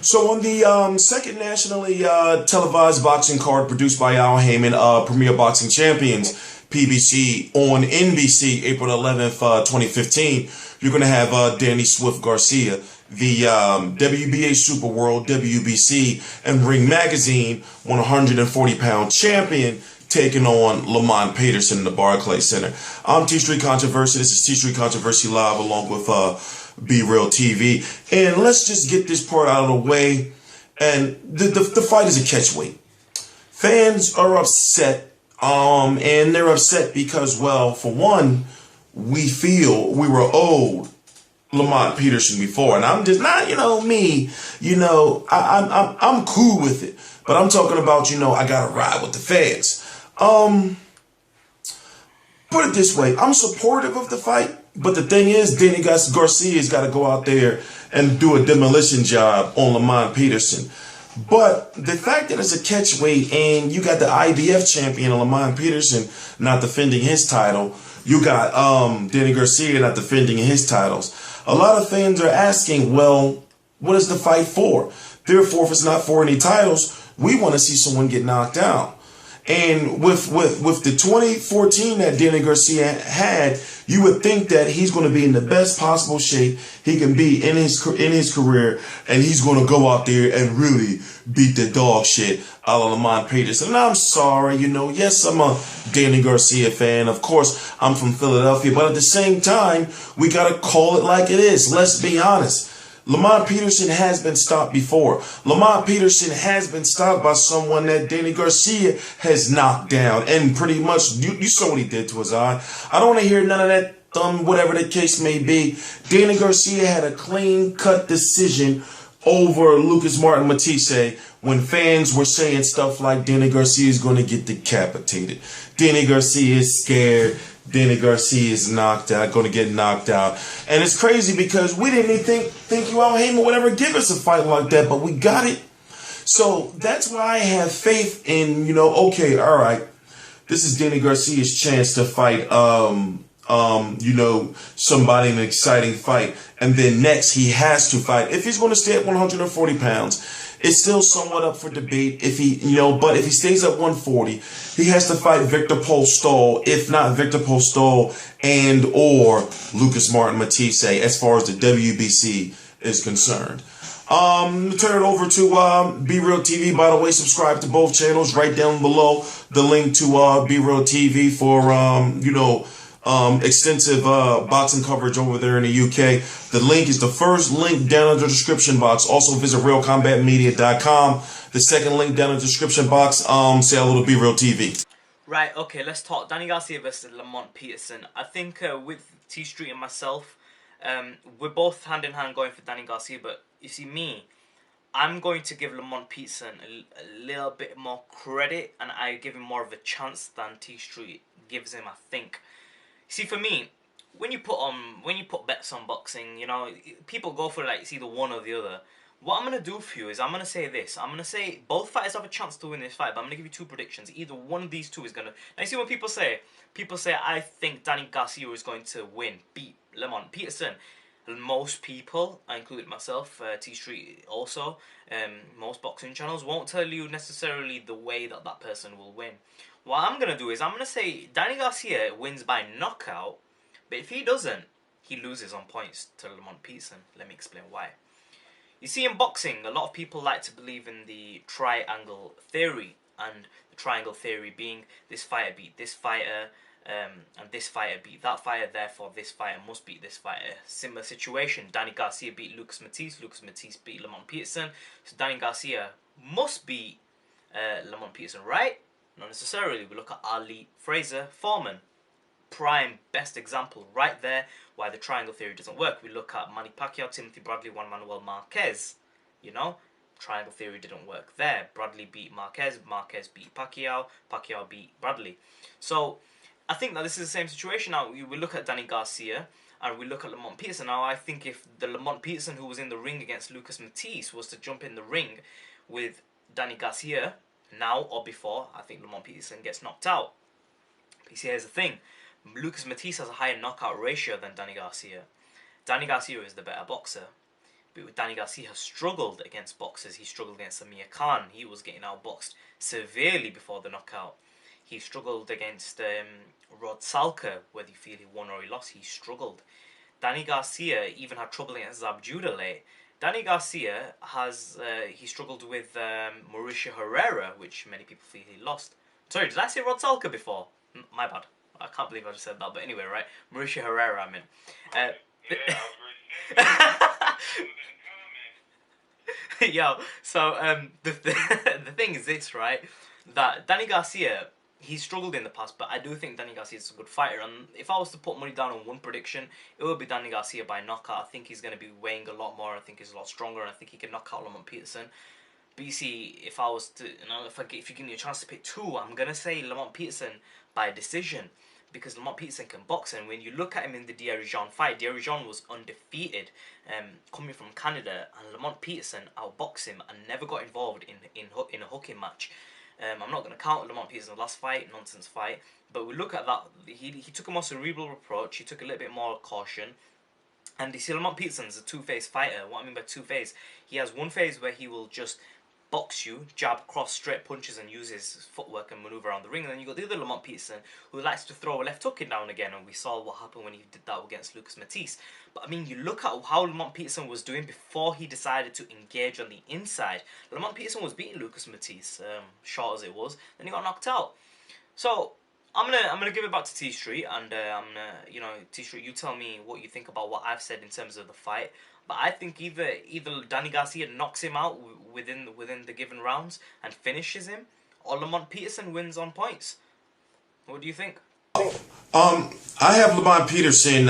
So on the second nationally televised boxing card produced by Al Heyman, Premier Boxing Champions, PBC on NBC, April 11th, 2015, you're going to have Danny Swift Garcia, the WBA Super World, WBC, and Ring Magazine 140-pound champion, taking on Lamont Peterson in the Barclays Center. I'm T Street Controversy. This is T Street Controversy Live along with Be Real TV. And let's just get this part out of the way. And the fight is a catchweight. Fans are upset, and they're upset because, well, for one, we feel we were owed Lamont Peterson before, and I'm just not, me, I'm cool with it, but I'm talking about, I gotta ride with the fans. Put it this way, I'm supportive of the fight, but the thing is, Danny Garcia's got to go out there and do a demolition job on Lamont Peterson. But the fact that it's a catchweight and you got the IBF champion Lamont Peterson not defending his title, you got Danny Garcia not defending his titles. A lot of fans are asking, well, what is the fight for? Therefore, if it's not for any titles, we want to see someone get knocked out. And with the 2014 that Danny Garcia had, you would think that he's going to be in the best possible shape he can be in his career, and he's going to go out there and really beat the dog shit a la Lamont Peterson. And I'm sorry, yes, I'm a Danny Garcia fan. Of course, I'm from Philadelphia, but at the same time, we got to call it like it is. Let's be honest. Lamont Peterson has been stopped before. Lamont Peterson has been stopped by someone that Danny Garcia has knocked down. And pretty much, you saw what he did to his eye. I don't want to hear none of that whatever the case may be. Danny Garcia had a clean-cut decision over Lucas Martin Matisse when fans were saying stuff like Danny Garcia is going to get decapitated. Danny Garcia is scared. Danny Garcia is knocked out, going to get knocked out. And it's crazy because we didn't even think Al Heyman would ever give us a fight like that, but we got it. So that's why I have faith in, okay, all right, this is Danny Garcia's chance to fight, somebody in an exciting fight. And then next he has to fight. If he's going to stay at 140 pounds, it's still somewhat up for debate if but if he stays at 140, he has to fight Victor Postol, if not Victor Postol and or Lucas Martin Matisse as far as the WBC is concerned. Turn it over to Be Real TV. By the way, subscribe to both channels right down below. The link to Be Real TV for extensive boxing coverage over there in the UK. The link is the first link down in the description box. Also visit realcombatmedia.com. The second link down in the description box, say hello to Be Real TV. Right, okay, let's talk Danny Garcia versus Lamont Peterson. I think with T Street and myself, we're both hand in hand going for Danny Garcia, but you see me, I'm going to give Lamont Peterson a little bit more credit, and I give him more of a chance than T Street gives him, I think. See, for me, when you put bets on boxing, people go for it's either one or the other. What I'm going to do for you is I'm going to say this. I'm going to say both fighters have a chance to win this fight, but I'm going to give you two predictions. Either one of these two is going to... Now, you see what people say? People say, I think Danny Garcia is going to win, beat Lamont Peterson. Most people, I include myself, T Street also, most boxing channels won't tell you necessarily the way that that person will win. What I'm going to do is I'm going to say Danny Garcia wins by knockout, but if he doesn't, he loses on points to Lamont Peterson. Let me explain why. You see, in boxing, a lot of people like to believe in the triangle theory, and the triangle theory being this fighter beat this fighter, and this fighter beat that fighter, therefore this fighter must beat this fighter. Similar situation, Danny Garcia beat Lucas Matisse beat Lamont Peterson, so Danny Garcia must beat Lamont Peterson, right? Not necessarily. We look at Ali, Fraser, Foreman. Prime, best example right there why the triangle theory doesn't work. We look at Manny Pacquiao, Timothy Bradley, Juan Manuel Marquez. Triangle theory didn't work there. Bradley beat Marquez, Marquez beat Pacquiao, Pacquiao beat Bradley. So I think that this is the same situation now. We look at Danny Garcia and we look at Lamont Peterson. Now I think if the Lamont Peterson who was in the ring against Lucas Matisse was to jump in the ring with Danny Garcia now or before, I think Lamont Peterson gets knocked out. But see, here's the thing. Lucas Matisse has a higher knockout ratio than Danny Garcia. Danny Garcia is the better boxer. But with Danny Garcia has struggled against boxers. He struggled against Amir Khan. He was getting outboxed severely before the knockout. He struggled against Rod Salka, whether you feel he won or he lost. He struggled. Danny Garcia even had trouble against Zab Judah late. Danny Garcia has he struggled with Mauricio Herrera, which many people feel he lost. Sorry, did I say Rod Salka before? My bad. I can't believe I just said that. But anyway, right? Mauricio Herrera, I mean. Yo, so the thing is this, right? That Danny Garcia, he struggled in the past, but I do think Danny Garcia is a good fighter. And if I was to put money down on one prediction, it would be Danny Garcia by knockout. I think he's going to be weighing a lot more. I think he's a lot stronger, and I think he can knock out Lamont Peterson. But you see, if I was to, if you give me a chance to pick two, I'm gonna say Lamont Peterson by decision, because Lamont Peterson can box, and when you look at him in the Derijan fight, Derijan was undefeated, coming from Canada, and Lamont Peterson outboxed him and never got involved in a hooking match. I'm not going to count Lamont Peterson's last fight, nonsense fight, but we look at that, he took a more cerebral approach, he took a little bit more caution, and you see Lamont Peterson's a two-phase fighter. What I mean by two-phase, he has one phase where he will just box you, jab, cross, straight punches, and use his footwork and maneuver around the ring. And then you got the other Lamont Peterson, who likes to throw a left hook in now and again, and we saw what happened when he did that against Lucas Matisse. But I mean, you look at how Lamont Peterson was doing before he decided to engage on the inside. Lamont Peterson was beating Lucas Matisse, short as it was, then he got knocked out. So I'm gonna give it back to T Street, and I'm gonna, T Street, you tell me what you think about what I've said in terms of the fight. But I think either Danny Garcia knocks him out within the given rounds and finishes him, or Lamont Peterson wins on points. What do you think? I have Lamont Peterson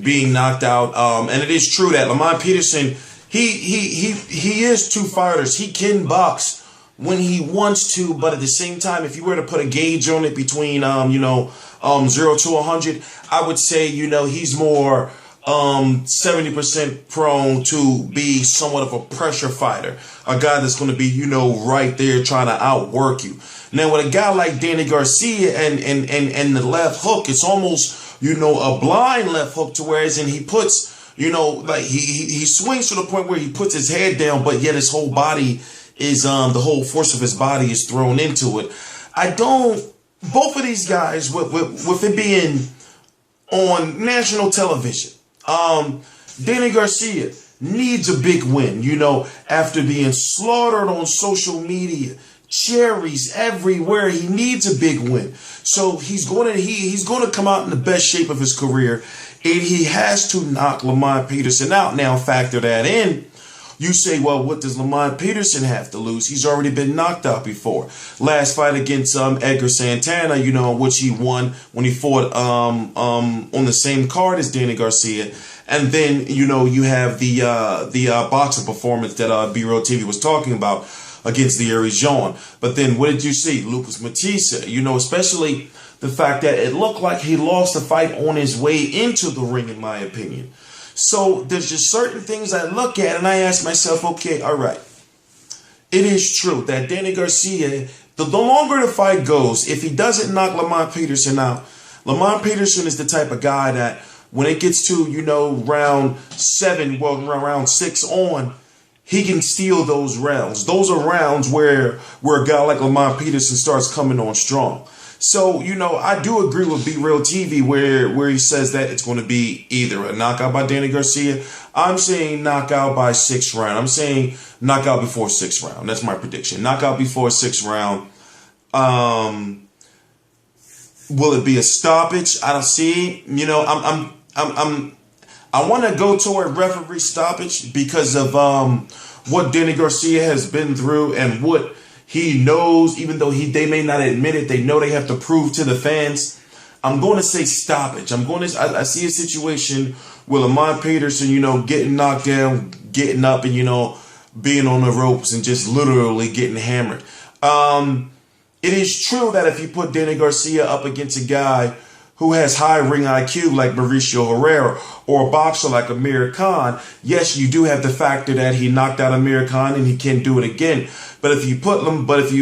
being knocked out, and it is true that Lamont Peterson he is two fighters. He can box when he wants to, but at the same time, if you were to put a gauge on it between 0 to 100, I would say he's more 70% prone to be somewhat of a pressure fighter, a guy that's going to be right there trying to outwork you. Now with a guy like Danny Garcia and the left hook, it's almost a blind left hook, to whereas he puts like he swings to the point where he puts his head down, but yet his whole body is the whole force of his body is thrown into it. Both of these guys, with it being on national television, Danny Garcia needs a big win, after being slaughtered on social media, cherries everywhere. He needs a big win. So he's going to come out in the best shape of his career, and he has to knock Lamont Peterson out. Now factor that in. You say, well, what does Lamont Peterson have to lose? He's already been knocked out before. Last fight against Edgar Santana, which he won when he fought on the same card as Danny Garcia. And then, you have the boxing performance that B-Roll TV was talking about against the Derijan. But then what did you see? Lucas Matisse, especially the fact that it looked like he lost the fight on his way into the ring, in my opinion. So there's just certain things I look at and I ask myself, okay, all right. It is true that Danny Garcia, the longer the fight goes, if he doesn't knock Lamont Peterson out, Lamont Peterson is the type of guy that when it gets to, round 7, round 6 on, he can steal those rounds. Those are rounds where a guy like Lamont Peterson starts coming on strong. So, I do agree with B-Real TV where he says that it's going to be either a knockout by Danny Garcia. I'm saying knockout by 6th round. I'm saying knockout before 6th round. That's my prediction. Knockout before 6th round. Will it be a stoppage? I don't see. I want to go toward referee stoppage because of what Danny Garcia has been through and what he knows, even though they may not admit it, they know they have to prove to the fans. I'm going to say stoppage. I see a situation with Lamont Peterson, getting knocked down, getting up, and being on the ropes and just literally getting hammered. It is true that if you put Danny Garcia up against a guy who has high ring IQ like Mauricio Herrera or a boxer like Amir Khan, yes, you do have the factor that he knocked out Amir Khan and he can do it again. But if you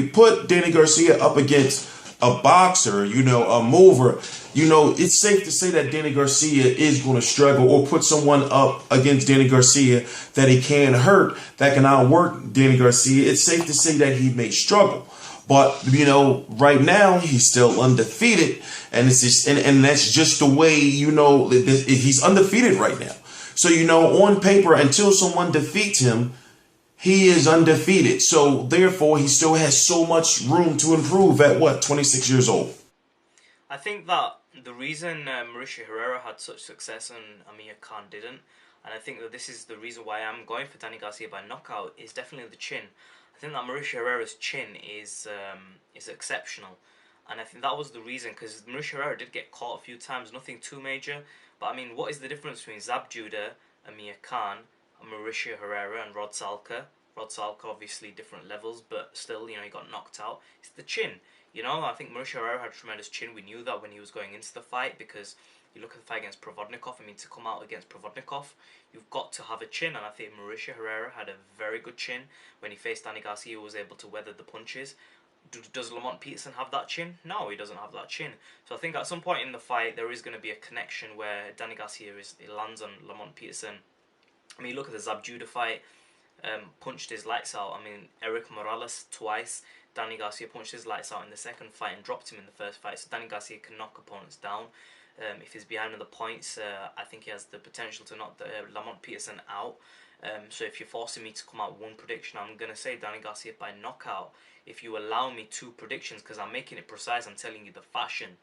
put Danny Garcia up against a boxer, a mover, it's safe to say that Danny Garcia is going to struggle or put someone up against Danny Garcia that he can hurt, that can outwork Danny Garcia. It's safe to say that he may struggle. But, right now he's still undefeated, and it's just, and that's just the way, he's undefeated right now. So, on paper, until someone defeats him, he is undefeated. So, therefore, he still has so much room to improve at 26 years old? I think that the reason Mauricio Herrera had such success and Amir Khan didn't, and I think that this is the reason why I'm going for Danny Garcia by knockout, is definitely the chin. I think that Mauricio Herrera's chin is exceptional, and I think that was the reason, because Mauricio Herrera did get caught a few times, nothing too major, but I mean, what is the difference between Zab Judah, Amir Khan, and Mauricio Herrera and Rod Salka? Rod Salka, obviously different levels, but still, he got knocked out. It's the chin. I think Mauricio Herrera had a tremendous chin. We knew that when he was going into the fight, because you look at the fight against Provodnikov. I mean, to come out against Provodnikov, you've got to have a chin, and I think Mauricio Herrera had a very good chin. When he faced Danny Garcia, he was able to weather the punches. Does Lamont Peterson have that chin? No, he doesn't have that chin. So I think at some point in the fight, there is going to be a connection where Danny Garcia lands on Lamont Peterson. I mean, look at the Zab Judah fight. Punched his lights out. I mean, Eric Morales twice. Danny Garcia punched his lights out in the second fight and dropped him in the first fight. So Danny Garcia can knock opponents down. If he's behind on the points, I think he has the potential to knock Lamont Peterson out. So if you're forcing me to come out with one prediction, I'm going to say Danny Garcia by knockout. If you allow me two predictions, because I'm making it precise, I'm telling you the fashion.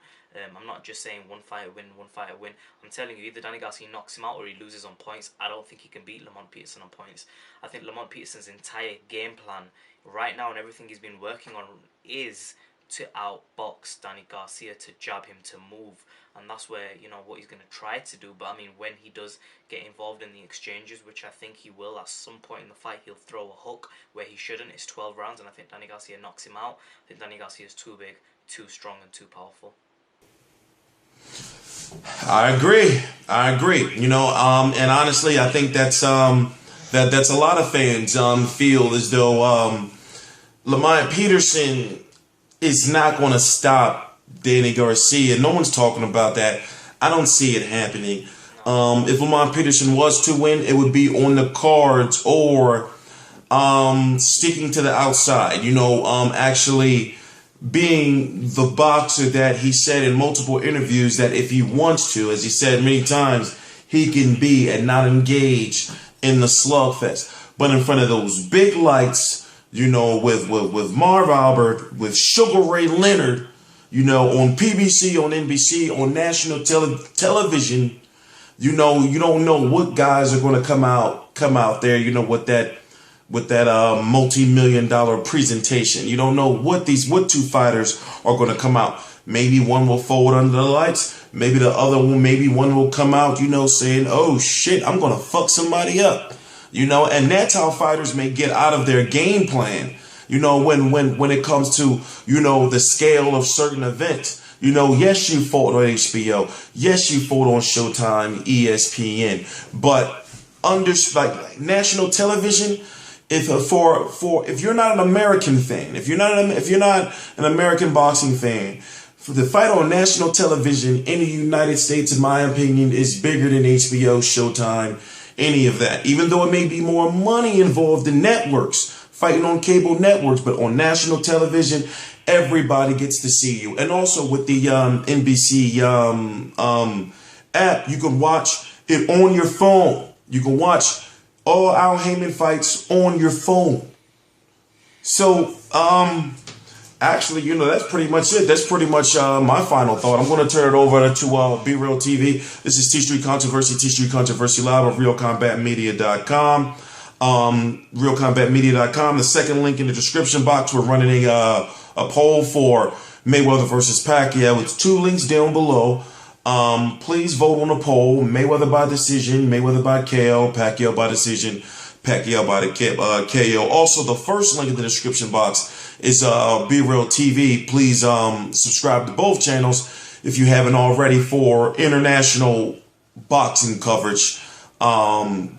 I'm not just saying one fighter win, one fighter win. I'm telling you either Danny Garcia knocks him out or he loses on points. I don't think he can beat Lamont Peterson on points. I think Lamont Peterson's entire game plan right now and everything he's been working on is to outbox Danny Garcia, to jab him, to move, and that's where what he's going to try to do. But I mean, when he does get involved in the exchanges, which I think he will at some point in the fight, he'll throw a hook where he shouldn't. It's 12 rounds, and I think Danny Garcia knocks him out. I think Danny Garcia is too big, too strong, and too powerful. I agree. And honestly, I think that's a lot of fans feel as though Lamont Peterson is not going to stop Danny Garcia. No one's talking about that. I don't see it happening. If Lamont Peterson was to win, it would be on the cards or sticking to the outside. Actually being the boxer that he said in multiple interviews that if he wants to, as he said many times, he can be and not engage in the slugfest. But in front of those big lights, with Marv Albert, with Sugar Ray Leonard, on PBC, on NBC, on national television, you don't know what guys are going to come out there, with that multi-million-dollar presentation. You don't know what two fighters are going to come out. Maybe one will fold under the lights. Maybe the other one, maybe one will come out, saying, oh shit, I'm going to fuck somebody up. And that's how fighters may get out of their game plan, when it comes to, the scale of certain events. Yes, you fought on HBO. Yes, you fought on Showtime, ESPN. But like national television, if you're not an American fan, if you're not an American boxing fan, for the fight on national television in the United States, in my opinion, is bigger than HBO, Showtime, any of that. Even though it may be more money involved in networks, fighting on cable networks, but on national television, everybody gets to see you. And also with the NBC app, you can watch it on your phone. You can watch all Al Heyman fights on your phone. So, actually, that's pretty much it. That's pretty much my final thought. I'm going to turn it over to Be Real TV. This is T Street Controversy Live of RealCombatMedia.com. RealCombatMedia.com. The second link in the description box. We're running a poll for Mayweather versus Pacquiao. It's 2 links down below. Please vote on the poll. Mayweather by decision, Mayweather by KO, Pacquiao by decision, Pacquiao by the KO. Also, the first link in the description box is Be Real TV. Please subscribe to both channels if you haven't already for international boxing coverage.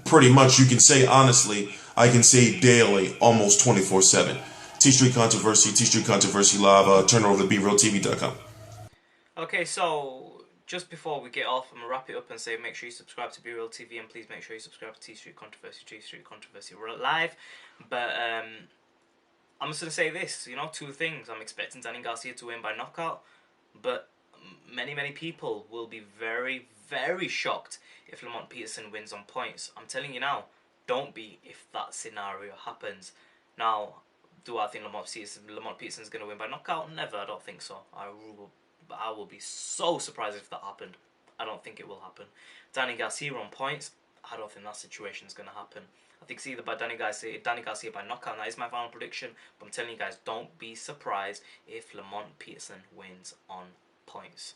Pretty much, you can say honestly, I can say daily, almost 24/7. T Street Controversy Live. Turn over to BeRealTV.com. Okay, so just before we get off, I'm going to wrap it up and say make sure you subscribe to Be Real TV, and please make sure you subscribe to T Street Controversy Live. But I'm just going to say this, you know, two things. I'm expecting Danny Garcia to win by knockout, but many people will be very, very shocked if Lamont Peterson wins on points. I'm telling you now, don't be if that scenario happens. Now, do I think Lamont Peterson is going to win by knockout? Never, I don't think so. I will be so surprised if that happened. I don't think it will happen. Danny Garcia on points, I don't think that situation is going to happen. I think it's either by Danny Garcia by knockout, and that is my final prediction. But I'm telling you guys, don't be surprised if Lamont Peterson wins on points.